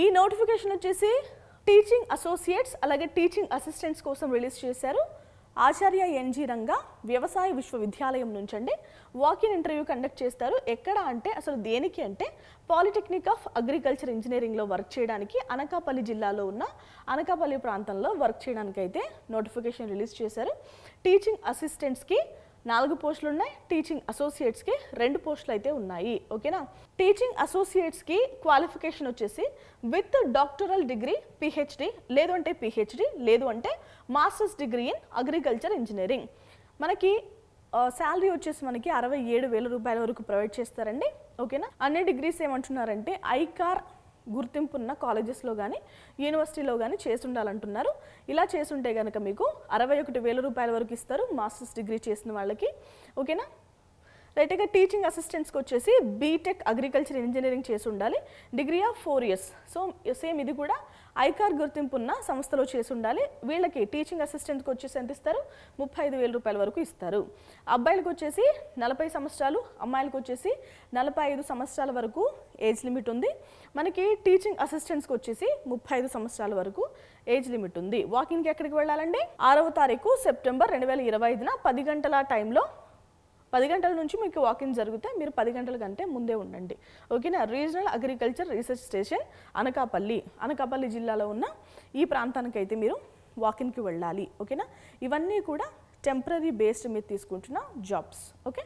ఈ నోటిఫికేషన్ వచ్చేసి teaching associates అలాగే టీచింగ్ అసిస్టెంట్స్ కోసం రిలీజ్ చేశారు. ఆచార్య ఎన్జీ రంగా వ్యవసాయ విశ్వవిద్యాలయం నుంచి అండి వాకిన్ ఇంటర్వ్యూ కండక్ట్ చేస్తారు. ఎక్కడ అంటే అసలు దేనికి అంటే పాలిటెక్నిక్ ఆఫ్ అగ్రికల్చర్ ఇంజనీరింగ్లో వర్క్ చేయడానికి అనకాపల్లి జిల్లాలో ఉన్న అనకాపల్లి ప్రాంతంలో వర్క్ చేయడానికి అయితే నోటిఫికేషన్ రిలీజ్ చేశారు. టీచింగ్ అసిస్టెంట్స్కి 4 పోస్టులు ఉన్నాయి, టీచింగ్ అసోసియేట్స్కి 2 పోస్టులు అయితే ఉన్నాయి. ఓకేనా. టీచింగ్ అసోసియేట్స్కి క్వాలిఫికేషన్ వచ్చేసి విత్ డాక్టరల్ డిగ్రీ పిహెచ్డి లేదు అంటే masters degree in agriculture engineering. మనకి శాలరీ వచ్చేసి మనకి 67,000 రూపాయల వరకు ప్రొవైడ్ చేస్తారండి. ఓకేనా. అన్ని డిగ్రీస్ ఏమంటున్నారంటే ఐకార్ గుర్తింపు ఉన్న కాలేజెస్లో కానీ యూనివర్సిటీలో కానీ చేసి ఉండాలంటున్నారు. ఇలా చేసుంటే కనుక మీకు 61,000 రూపాయల వరకు ఇస్తారు మాస్టర్స్ డిగ్రీ చేసిన వాళ్ళకి. ఓకేనా. రైట్గా టీచింగ్ అసిస్టెంట్స్కి వచ్చేసి బీటెక్ అగ్రికల్చర్ ఇంజనీరింగ్ చేసి ఉండాలి, degree of 4 years. So same ఇది కూడా ఐకార్ గుర్తింపు ఉన్న సంస్థలో చేసి ఉండాలి. వీళ్ళకి టీచింగ్ అసిస్టెంట్కి వచ్చేసి ఎంత ఇస్తారు? 35,000 రూపాయల వరకు ఇస్తారు. అబ్బాయిలకు వచ్చేసి 40 సంవత్సరాలు, అమ్మాయిలకు వచ్చేసి 45 సంవత్సరాల వరకు ఏజ్ లిమిట్ ఉంది. మనకి టీచింగ్ అసిస్టెంట్స్కి వచ్చేసి 35 సంవత్సరాల వరకు ఏజ్ లిమిట్ ఉంది. వాకింగ్కి ఎక్కడికి వెళ్ళాలండి? 6వ తారీఖు సెప్టెంబర్ 2025 10 గంటల టైంలో 10 గంటల నుంచి మీకు వాకింగ్ జరిగితే మీరు 10 గంటల కంటే ముందే ఉండండి. ఓకేనా. Regional agriculture research station Anakapalli జిల్లాలో ఉన్న ఈ ప్రాంతానికి అయితే మీరు వాకింగ్కి వెళ్ళాలి. ఓకేనా. ఇవన్నీ కూడా టెంపరీ బేస్డ్ మీరు తీసుకుంటున్న జాబ్స్. ఓకే.